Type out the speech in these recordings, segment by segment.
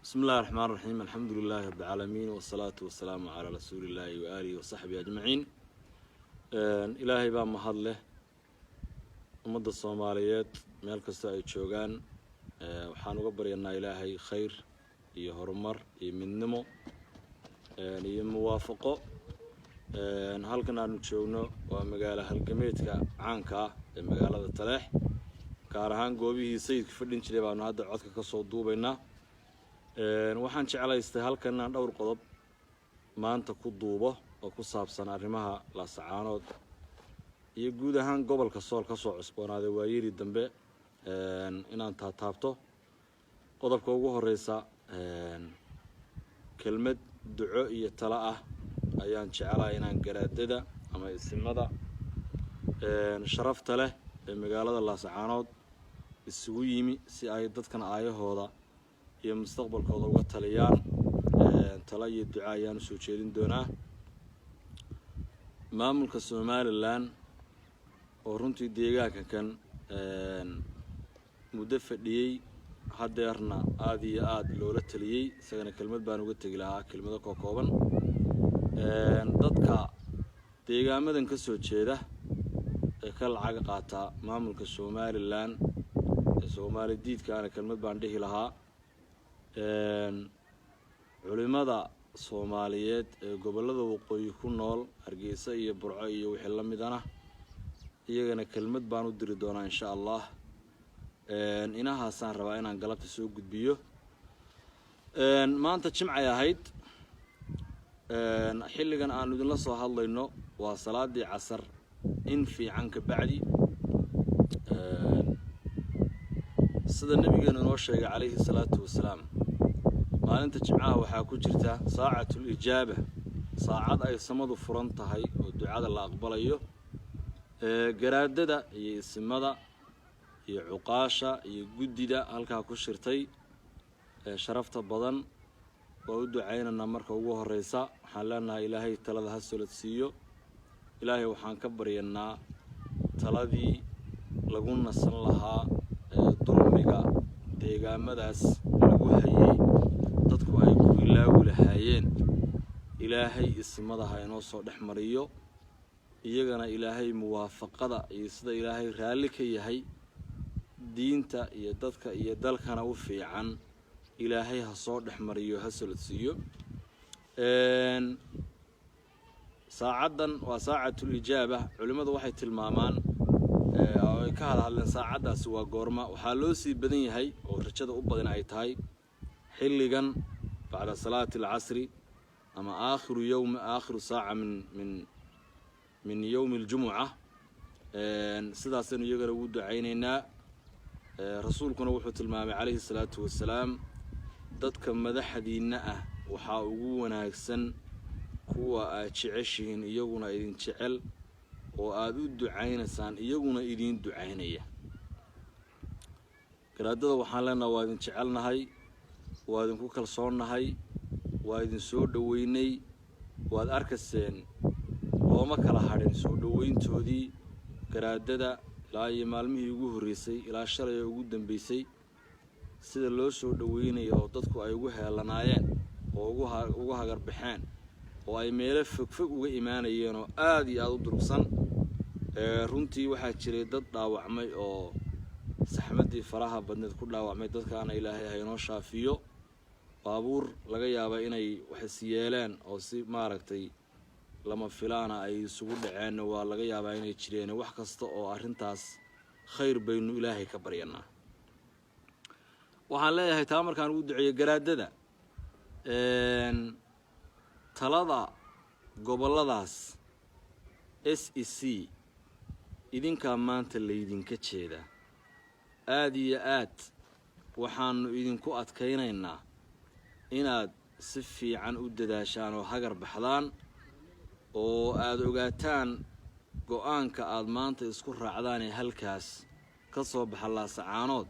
بسم الله الرحمن الرحيم. الحمد لله رب العالمين والصلاة والسلام على رسول الله وآله وصحبه أجمعين. إلهي بام محله ومد الصوماليات مالك استعيد شوغان وحانو قبرينا إلهي خير يهرمر من نمو يموافقه هالكنا نتشوغنو ومقالة هالكميتك عانكا مقالة التلاح كارهان قوبيه سيد كفردين شليبانو هذا عدك كصودو بينا waxaan jeclaystay halkan aan dhowr qodob maanta ku duubo oo ku saabsan arrimaha la sacaanood iyo guud ahaan gobolka Sool ka soo cusboonaaday waayiri dambe inaan taabto qodobka ugu horeysa kelmad duco iyo talo ah ayaan jeclahay inaan garaadada ama isimada sharafta leh ee magaalada la sacaanood isugu yimi si ay dadkan aayahooda iyo mustaqbalkooda uga taliyaan talo iyo duco ayaan soo jeedin doonaa maamulka Somaliland oo runtii deegaanka kan muddo fadhiyay hadeerna aad iyo aad loola taliyay isagana kelmad baan uga tagi lahaa kelmado kooban dadka deegaamadan ka soo jeeda ee ka lacag qaata maamulka Somaliland ee Soomaalidiidkaana kelmad baan dhihi lahaa culimada Soomaaliyeed ee gobolada waqooyi ku nool Hargeysa iyo Burco iyo wixii la midana iyagana kelmad baan u diri doonaa insha Allah inahaasaan rabaa inaan galabta soo gudbiyo maanta jimcay ahayd xilligan aan idin la soo hadlayno waa salaadii casar in fiican ka bacdi sida nabigeena noo sheegay calayhi salaatu wasalaam maalinta jimcaha waxaa ku jirta saacatul ijaaba saacad ay samadu furan tahay oo ducada la aqbalayo garaadada iyo isimada iyo cuqaasha iyo gudida halka ku shirtay sharafta badan oo u ducaynana marka ugu horeysa waxaan leenahay ilaahay talada ha solodsiiyo ilaahay waxaan ka baryanaa taladii lagu nasan lahaa dulmiga deegaamadaas lagu hayay dadku ay ku ilaawi lahaayeen ilaahay ismadaha inoo soo dhaxmariyo iyagana ilaahay muwaafaqada iyo sida ilaahay raali ka yahay diinta iyo dadka iyo dalkana u fiican ilaahay ha soo dhaxmariyo ha solodsiiyo saacadan waa saacatul ijaaba culimadu waxay tilmaamaan ay ka hadlaan saacadaas waa goorma waxa loo sii badan yahay oo rajada u badan ay tahay xilligan bacda salaati al-asr ama aakhiru saaca min yawm al-jum'ah sidaasna iyagana ugu ducaynaynaa rasuulkuna wuxuu tilmaamay calayhi salaatu wasalaam dadka madaxdiina ah waxa ugu wanaagsan kuwa ay jeceshiin iyaguna idin jecel oo aad u ducaynaysaan iyaguna idin ducaynaya garaadada waxaan leenahay waa idin jecelnahay waa idin ku kalsoonahay waa idin soo dhaweynay waad arkayseen looma kala hadhin soo dhaweyntoodii garaadada ilaa iyo maalmihii ugu horeysay ilaa shalay ugu dambeysay sida loo soo dhaweynayo oo dadku ay ugu heelanaayeen oo ugu hagar baxeen oo ay meelo fog uga imaanayeen oo aad iyo aad u durugsan runtii waxaa jiray dad dhaawacmay oo saxmadii faraha badneed ku dhaawacmay dadkaana ilaahay ha inoo shaafiyo baabuur laga yaabaa inay wax yeeleen oo si maaragtay lama filaana ay isugu dhaceen waa laga yaabaa inay jireen wax kasta oo arintaas khayr baynu ilaahay ka baryanaa waxaan leeyahay taa markaan ugu duceeyo garaadada talada goboladaas SEC idinka maanta leedinka jeeda aad iyo aad waxaanu idinku adkaynaynaa inaad si fiican u dadaashaan oo hagar baxdaan oo aad ogaataan go'aanka aad maanta isku raacdaan ee halkaas ka soo baxa la sacaanood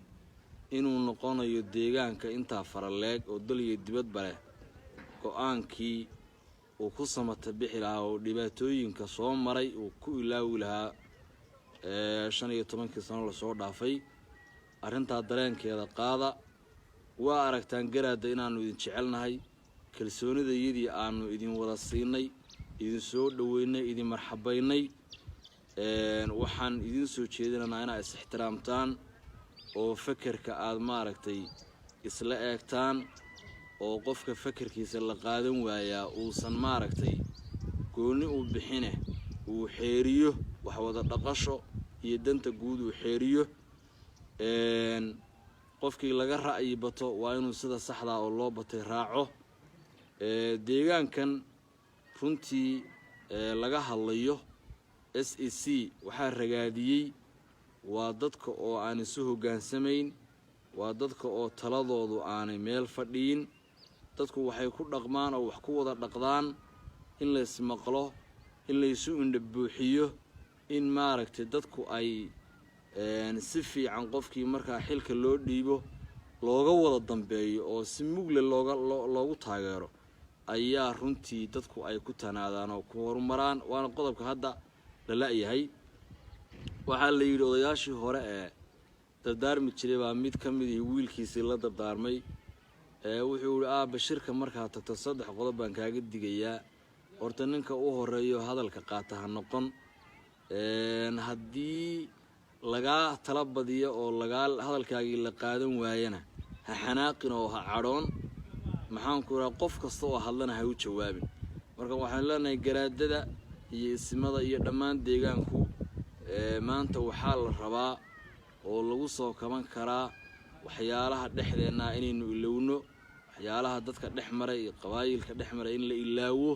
inuu noqonayo deegaanka inta faraleeg oo dal iyo dibadba leh go'aankii uu ku samata bixi lahaa oo dhibaatooyinka soo maray uu ku ilaawi lahaa 15 sano la soo dhaafay arinta dareenkeeda qaada وأركتان جراد إنانو إذن شعلنا هاي كلسوني ذا يدي أنو إذن وضصيني إذن سود دويني إذن مرحبيني وحن إذن سود شيدنا أنا استحترامتان وفكر كأد ماركتي إسلاءكتان وقفك فكر كيس اللقادم ويا وصن ماركتي كوني وبحينه وحيريه وحوض النقشة يدنت جود وحيريه qofkii laga ra'yi bato waa inuu sida saxda ah oo loo batay raaco deegaankan runtii laga hadlayo SEC waxa ragaadiyay waa dadka oo aan isu hogaansamayn waa dadka oo taladoodu aanay meel fadhiin dadku waxay ku dhaqmaan oo wax ku wada dhaqdaan in la ismaqlo in la isu indhabuuxiyo in maaragtay dadku ay si fiican qofkii markaa xilka loo dhiibo looga wada dambeeyo oo si mugle loogu taageero ayaa runtii dadku ay ku tanaadaan oo ku horumaraan waana qodobka hadda la laayahay waxa la yiri odayaashii hore dardaarmi jiray baa mid ka mid ah wiilkiisa la dardaarmay wuxuu yiri bashirka markaa tagto saddex qodob baan kaaga digayaa horta ninka u horeeyo hadalka qaata ha noqon haddii laga talabadiyo oo laga hadalkaagii la qaadan waayana ha xanaaqin oo ha caroon maxaan ku raad qof kasta oo hadlana ha u jawaabin marka waxaan leenahay garaadada iyo ismada iyo dhammaan deegaanku maanta waxa la rabaa oo lagu soo kaban karaa waxyaalaha dhexdeena inaynu ilowno waxyaalaha dadka dhexmaray iyo qabaayilka dhexmaray in la ilaawo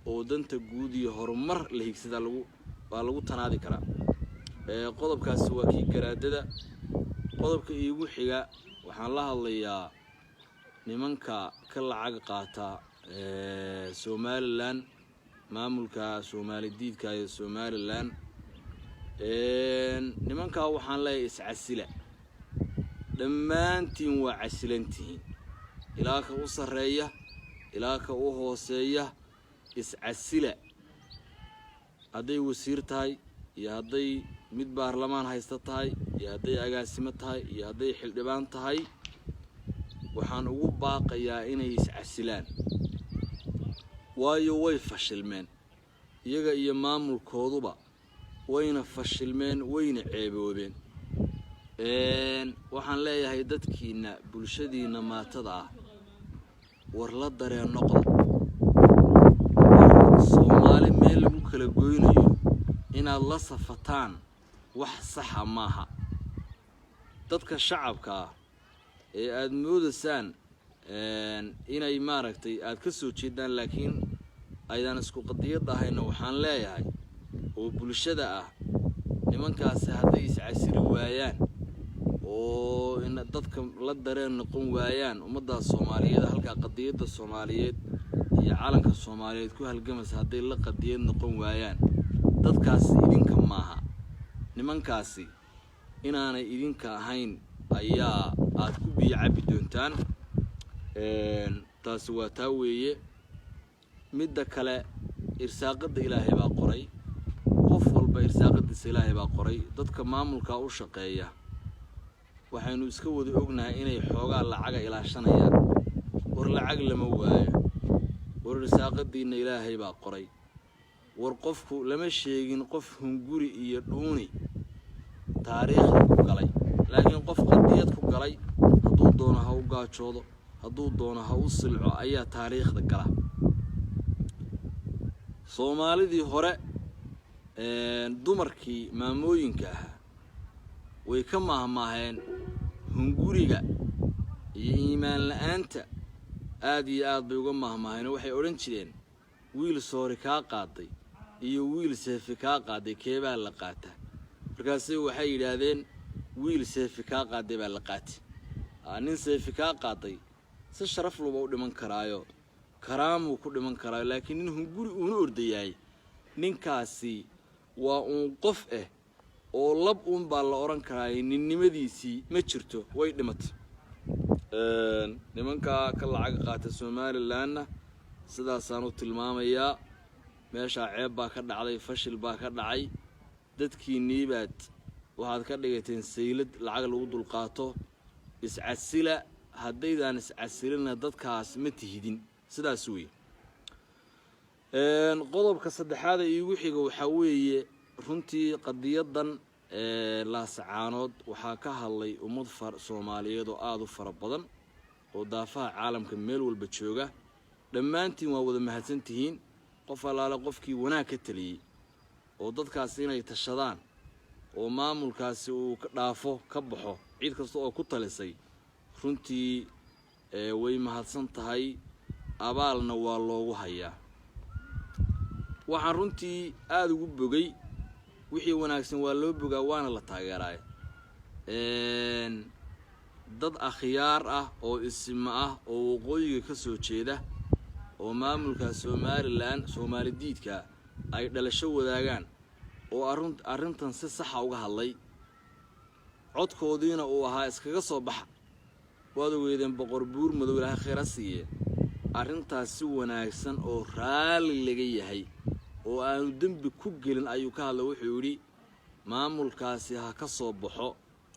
oo danta guud iyo horumar la higsada lagu tanaadi karaa qodobkaas waa kii garaadada qodobka iigu xiga waxaan la hadlayaa nimanka ka lacag qaata Somaliland maamulka Soomaalidiidka ee Somaliland nimanka waxaan leeyahay iscasila dhammaantiin waa casilantiin ilaa ka u sareeya ilaa ka u hooseeya iscasila haday wasiir tahay iyo haday mid baarlamaan haysta tahay iyo haday agaasimo tahay iyo haday xildhibaan tahay waxaan ugu baaqayaa inay iscasilaan waayo way fashilmeen iyaga iyo maamulkooduba wayna fashilmeen wayna ceeboobeen waxaan leeyahay dadkiina bulshadiina maatada ah war la dareen noqdo Soomaali meel lagu kala gooynayo inaad la safataan wax sax maaha dadka shacabka ee aad moodasaan inay maaragtay aad ka soo jeedaan laakiin aydan isku qadiyad ahayna waxaan leeyahay oo bulshada ah nimankaas haday iscasiri waayaan oo in dadka la dareen noqon waayaan ummadda Soomaaliyeed halka qadiyada Soomaaliyeed iyo calanka Soomaaliyeed ku halgamaysa haday la qadiyad noqon waayaan dadkaas idinka maaha nimankaasi inaanay idinka ahayn ayaa aad ku biyacabi doontaan taas waa taa weeye midda kale irsaaqada Ilaahay baa qoray qof walba irsaaqadiisa Ilaahay baa qoray dadka maamulka u shaqeeya waxaynu iska wada ognahay inay xoogaa lacaga ilaashanayaan war lacag lama waayo war irsaaqadiina Ilaahay baa qoray war qofku lama sheegin qof hunguri iyo dhuuni taariikhda ku galay laakiin qof qadiyad ku galay hadduu doono ha u gaajoodo hadduu doono ha u silco ayaa taariikhda gala Soomaalidii hore dumarkii maamooyinka ah way ka maahmaaheen hunguriga iyo iimaan la'aanta aad iyo aad bay uga maahmaaheen waxay oran jireen wiil soori ka qaaday iyo wiil seefi ka qaaday keebaa la qaata markaas waxay yiraahdeen wiil seefi ka qaaday baa la qaatay nin seefi ka qaaday si sharaf loo u dhiman karaayo karaamu ku dhiman karaayo laakiin nin hunguri uu ordayay ninkaasi waa qof oo lab baa la oran karaa ninnimadiisii ma jirto way dhimatay nimanka ka lacag qaata Somaliland sidaas aanu tilmaamayaa meesha ceeb baa ka dhacday fashil baa ka dhacay dadkii niibaad waxaad ka dhigateen saylad lacag lagu dul qaato iscasila haddaydan iscasilina dadkaas ma tihidin sidaas weeye qodobka saddexaad ee iigu xiga waxaa weeye runtii qadiyadan laascaanood waxaa ka hadlay ummad Soomaaliyeed oo aad u fara badan oo daafaha caalamka meel walba jooga dhammaantiin waa wada mahadsantihiin qof allaale qofkii wanaag ka taliyay oo dadkaas inay tashadaan oo maamulkaasi uu ka dhaafo ka baxo cid kasta oo ku talisay runtii way mahadsan tahay abaalna waa loogu hayaa waxaan runtii aad ugu bogay wixii wanaagsan waa loo bogaa waana la taageeraa dad akhyaar ah oo isma ah oo waqooyiga ka soo jeeda oo maamulka Somaliland Soomaalidiidka ay dhalasho wadaagaan oo arrintan si sax ah uga hadlay codkoodiina uu ahaa iskaga soo baxa waad ogeydeen boqor buur madow Ilaahay khayr siiye arrintaas si wanaagsan oo raali laga yahay oo aanu dambi ku gelin ayuu ka hadlay wuxuu yiri maamulkaasi ha ka soo baxo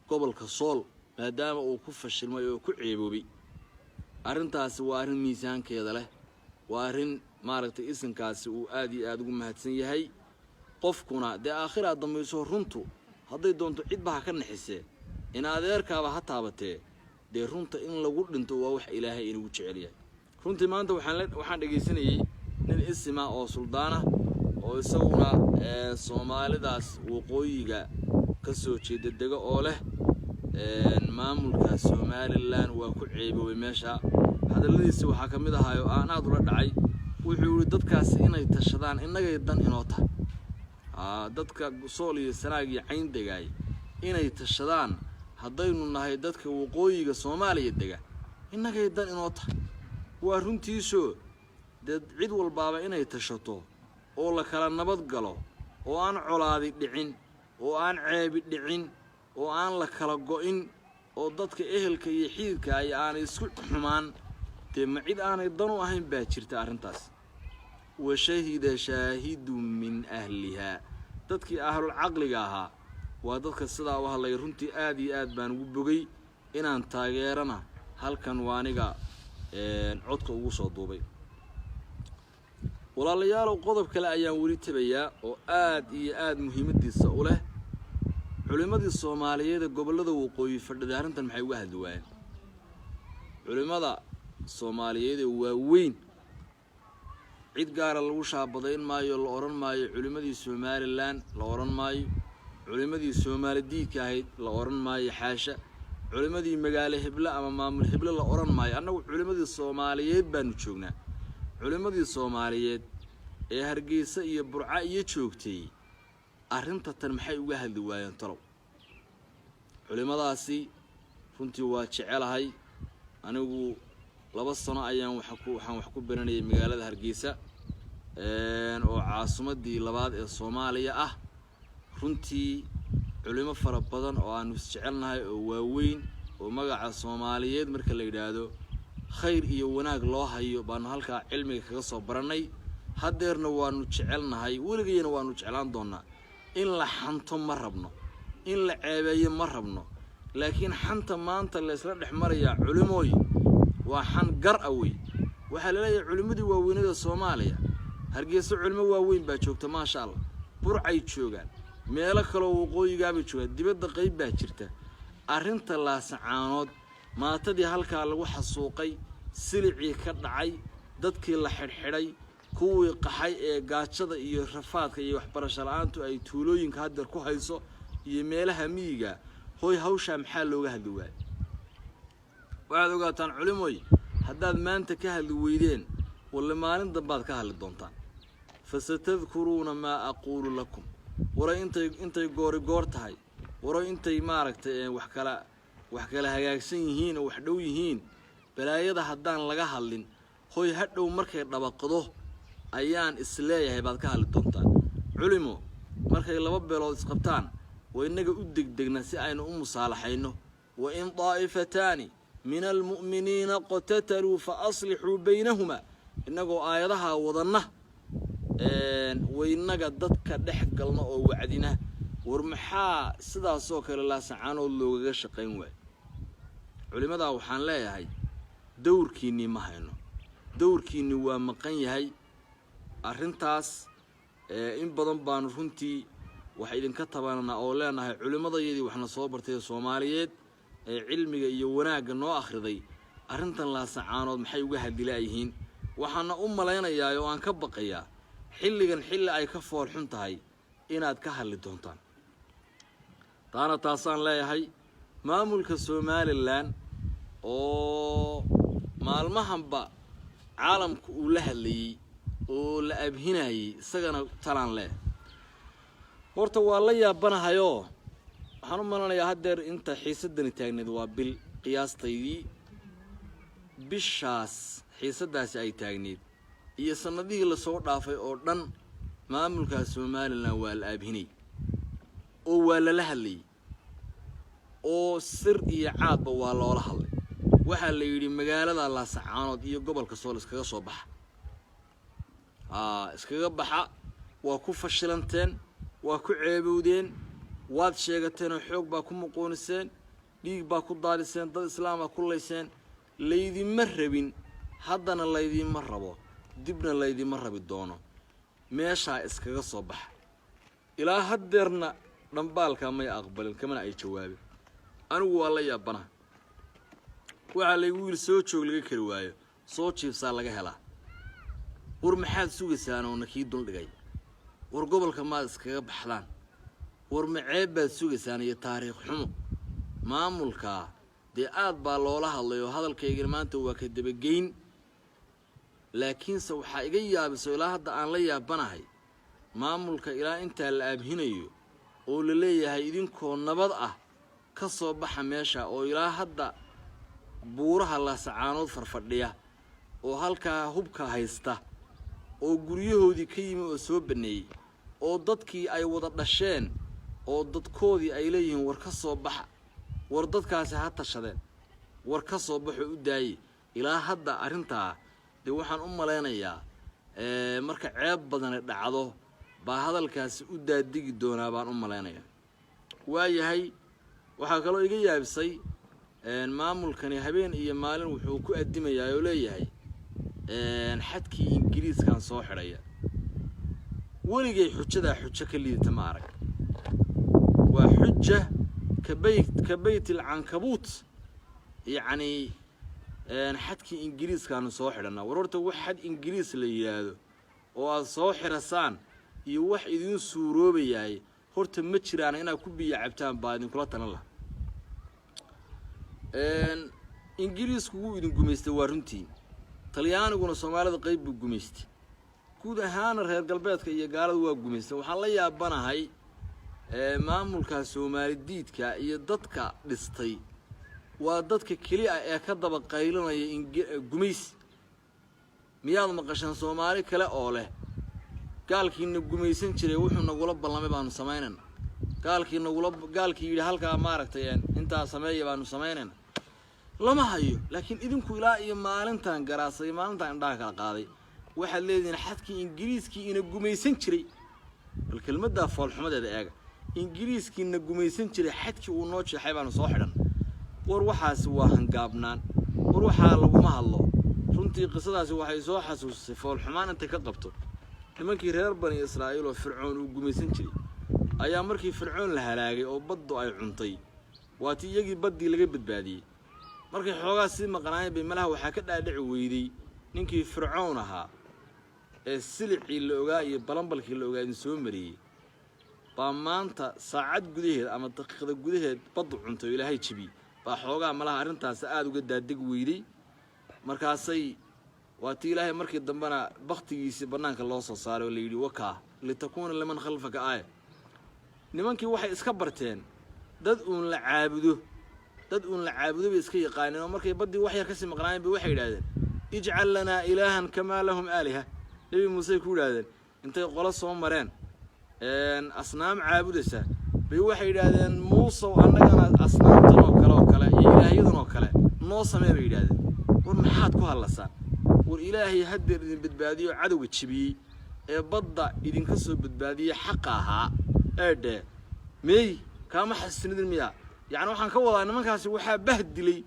gobolka Sool maadaama uu ku fashilmay oo ku ceeboobay arrintaasi waa arrin miisaankeeda leh waa arrin maaragtay isinkaasi uu aad iyo aad ugu mahadsan yahay qofkuna de aakhira dambayso runtu hadday doonto cid baa ka naxisay in adeerkaaba ha taabatee de runta in lagu dhinto waa wax Ilaahay inuu jecel yahay runtii maanta waxaan dhageysanayay nin isma oo suldaana oo isaguna Soomaalidaas waqooyiga ka soo jeeda dega oo leh maamulka Somaliland waa ku ceeboobay meesha hadaladiisa waxa kamid ahaayo aan aad ula dhacay wuxuu yiri dadkaas inay tashadaan inagay dan inoo tahay dadka Sool iyo Sanaag iyo Cayn degay inay tashadaan haddaynu nahay dadka waqooyiga Soomaaliya dega inagay dan inoo tahay waa runtiiso dad cid walbaaba inay tashato oo la kala nabad galo oo aan colaadi dhicin oo aan ceebi dhicin oo aan la kala go'in oo dadka ehelka iyo xididka ay aan isku xumaan te ma cid aanay dan u ahayn baa jirta arrintaas wa shahida shaahidu min ahliha dadkii ahlul aqliga ahaa waa dadka sidaa u hadlay runtii aad iyo aad baan ugu bogay inaan taageerana halkan waaniga codka ugu soo duubay walaalayaal qodob kale ayaan wali tabayaa oo aad iyo aad muhiimadiisa u leh culimadii Soomaaliyeed gobolada waqooyi fadhida arrintan maxay uga hadli waayeen culimada Soomaaliyeed waa weyn cid gaar ah lagu shaabadayn maayo la oran maayo culimadii Somaliland la oran maayo culimadii Soomaalidiidka ahayd la oran maayo xaasha culimadii magaalo Hebla ama maamul Hebla la oran maayo annagu culimadii Soomaaliyeed baanu joognaa culimadii Soomaaliyeed ee Hargeysa iyo Burca iyo joogtay arrinta tan maxay uga hadli waayeen talow culimadaasi runtii waa jecelahay anigu 2 sano ayaan waxaan wax ku baranayay magaalada Hargeysa oo caasimadii labaad ee Soomaaliya ah runtii culimo fara badan oo aan isjecelnahay oo waaweyn oo magaca Soomaaliyeed marka la yiraahdo khayr iyo wanaag loo hayo baan halka cilmiga kaga soo baranay hadeerna waanu jecelnahay weligeena waanu jeclaan doonaa in la xanto ma rabno in la ceebeeyo ma rabno laakiin xanta maanta la isla dhexmaraya culimooy waa xan gar away waxa la leeyahay culimadii waaweynada Soomaaliya Hargeysa culimo waaweyn baa joogta ma sha Allah burcay joogan meelo kale oo waqooyiga bay joogan dibadda qayb baa jirta arrinta laascaanood maatadii halka lagu xasuuqay silicii ka dhacay dadkii la xirxiray kuwii qaxay ee gaajada iyo rafaadka iyo waxbarasho la'aantu ay tuulooyinka hadda ku hayso iyo meelaha miyiga hooy hawsha maxaa looga hadli waayay waxaad ogaataan culimooy haddaad maanta ka hadli weydeen walla maalin dambaad ka hadli doontaan fasatadkuruuna maa aquulu lakum wara intay goor tahay wara intay maaragtay wax kala hagaagsan yihiin oo wax dhow yihiin balaayada haddaan laga hadlin hooy hadhow markay dhabaqdo ayaan isleeyahay baad ka hadli doontaan culimo markay 2 beelood isqabtaan way inaga u degdegna si aynu u musaalaxayno wa in daa'ifataani min almu'miniina qatatalu fa aslihu baynahuma inagoo aayadaha wadanna waynaga dadka dhex galno oo wacdina war maxaa sidaas oo kale la sacaanood looga shaqeyn waay culimada waxaan leeyahay dowrkiinni ma hayno dowrkiinni waa maqan yahay arrintaas in badan baan runtii waxa idinka tabanana oo leenahay culimadayadii waxna soo bartay Soomaaliyeed ee cilmiga iyo wanaagga noo akhriday arrintan la sacaanood maxay uga hadilaayihiin waxaana u maleynayaa oo aan ka baqayaa xilligan xilli ay ka fool xun tahay inaad ka hadli doontaan taana taasaan leeyahay maamulka Somaliland oo maalmahanba caalamku uu la hadlayay oo la abhinayay isagana talaan leh horta waa la yaabanahayo waxaan u maleynayaa hadeer inta xiisadani taagneed waa bil qiyaastaydii bishaas xiisadaasi ay taagneed iyo sanadihii la soo dhaafay oo dhan maamulka Somaliland waa la abhinay oo waa la hadlayay oo sir iyo caadba waa loola hadlay waxa la yiri magaalada la sacaanood iyo gobolka Sool iskaga soo baxa iskaga baxa waa ku fashilanteen waa ku ceebowdeen waad sheegateen xoog baa ku muqooniseen dhiig baa ku daadiseen dad islaam ah ku leyseen laydima rabin haddana laydima rabo dibna laydima rabi doono meesha iskaga soo baxa ilaa hadeerna dhanbaalka may aqbalin kamana ay jawaabin anigu waa la yaabana waxa la wiil soo joog laga kari waayo soo jiifsaa laga helaa war maxaad sugaysaan oo nakii dul dhigay war gobolka ma iskaga baxdaan war maceeb baad sugaysaan iyo taariikh xumo maamulka dee aad baa loola hadlayo hadalkayga maanta waa ka dabageyn laakiinse waxa iga yaabiso ilaa hadda aan la yaabanahay maamulka ilaa inta la abhinayo oo la leeyahay idinkoo nabad ah ka soo baxa meesha oo ilaa hadda buuraha la sacaanood farfadhiya oo halka hubka haysta oo guryahoodii ka yimi oo soo baneeyay oo dadkii ay wada dhasheen oo dadkoodii ay leeyihiin war ka soo baxa war dadkaasi ha tashadeen war ka soo baxo u daayay ilaa hadda arintaa de waxaan u maleynayaa marka ceeb badan dhacdo baa hadalkaasi u daadigi doonaa baan u maleynayaa waayahay waxa kale oo iga yaabisay maamulkani habeen iyo maalin wuxuu ku adimayaa oo leeyahay xadkii Ingiriiskan soo xidhaya waligay xujada xujo ka liidata ma arag waa xuja كبيت العنكبوت يعني حدكي إنجليز كانوا صاحرنا ورورته واحد إنجليز اللي هذا وصاحر سان يوح إذن سوروبي يعني هرت متشر أنا هنا كوبي عبتان بعد نقولتنا الله إنجليز كوو إذن جميست وارنتي طليان يقولون الصومالي قريب جميست كوده هانر هالقلبات كي يقالوا هو جميست وحلا يابنا هاي maamulka Soomaaliyeedka iyo dadka dhistay waa dadka kaliya ee ka daba qaylinaya gumays miyaad maqashan Soomaali kale oo leh gaalkiina gumaysan jiray wuxuu nagula ballamay baanu sameeynaa gaalkii yiri halka maaragtay inta sameeyay baanu sameeynaa lama hayo laakiin idinku ilaa iyo maalintan garaasay maalintan indhaha kala qaaday waxa leedin xadkii Ingiriiskii ina gumaysan jiray bal kelmadda fool xumadeeda eega إنجليزكينا جميسين تري حدكي ونوتش حيبان صاحرا وروحها سوا هنجابنان وروحها لو ما الله رنتي قصتها سوا حيسوا حسوس فالحمان أنت كذبته لما كي بني إسرائيل وفرعون وجميسين تري أيام مركي فرعون لهلاقي أو بدو أي عنطي واتي يجي بدي لقي بدبادي مركي حواس ما قناعي بملها وحكت دعويدي نينكي فرعونها السلعي اللي وجاي بلمبلك اللي وجاي نسومري maanta saacad gudaheed ama daqiiqad gudaheed bad cunto ilaahay jibi ba xoogaa malaha arintaas aad uga daadig weeyday markaasay waati ilaahay markii dambana baqtigiisa banaanka loo soo saaray oo leeyay waka li takuuna liman khalfaka aay nimankii waxay iska barteen dad uun la caabudo bay iska yaqaaneen markay badii wax yar ka sii maqnaayeen bay waxay yiraahdeen ij'al lana ilaahan kama lahum aaliha nabi muuse ku yiraahdeen intay qolo soo mareen أصنام عابدسة بيوحي هذا موسى وأننا أصنام تنوكلا وكلا إلهي تنوكلا نوصى ما بيد هذا والمحاد كهلا صار والإلهي يهدر إذن بدبادية عدو تشبي بضع إذن كسر بدبادية حقها أده مي كم حسن المياه يعني وحن كوضع أنا ما كان سوى بهد لي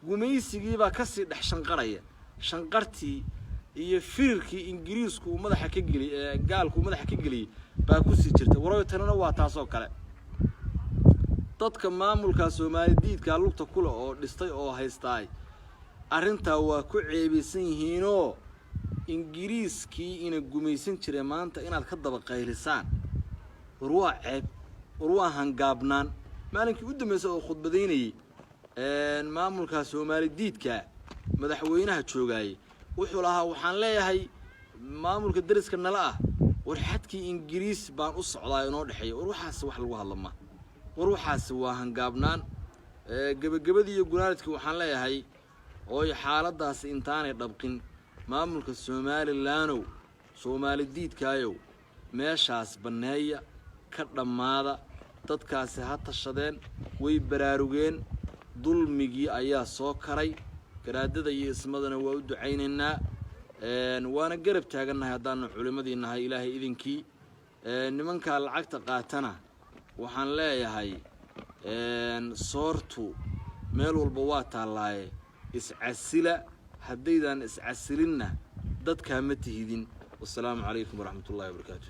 gumaysigii baa ka sii dhex shanqaraya shanqartii iyo firkii ingiriisku madaxa ka galiyay gaalku madaxa ka galiyay baa ku sii jirta waraytanana waa taas oo kale dadka maamulka Soomaalidiidka lugta kula oo dhistay oo haystay arinta waa ku ceebisan yihiinoo ingiriiskii ina gumaysan jiray maanta inaad ka daba qaylisaan warwaa ceeb warwaa hangaabnaan maalinkii u dambeysay oo khudbadeynayay maamulka Soomaalidiidka madaxweynaha joogay wuxuu lahaa waxaan leeyahay maamulka dariska nala ah war xadkii ingiriis baan u socdaa inoo dhaxay war waxaas wax lagu hadlama war waxaas waa hangaabnaan gabagabadii iyo gunaanadkii waxaan leeyahay oo xaaladaas intaanay dhabqin maamulka Somaliland Soomaalidiidkaayow meeshaas baneeya ka dhamaada dadkaasi ha tashadeen way baraarugeen dulmigii ayaa soo karay garaadada iyo ismadana waa u ducaynaynaa waana garab taaganahay hadaan culimadiinahay ilaahay idinkii nimanka lacagta qaatana waxaan leeyahay soortu meel walba waa taalaaye iscasila haddaydan iscasilinna dadka ma tihidin والسلام عليكم ورحمة الله وبركاته.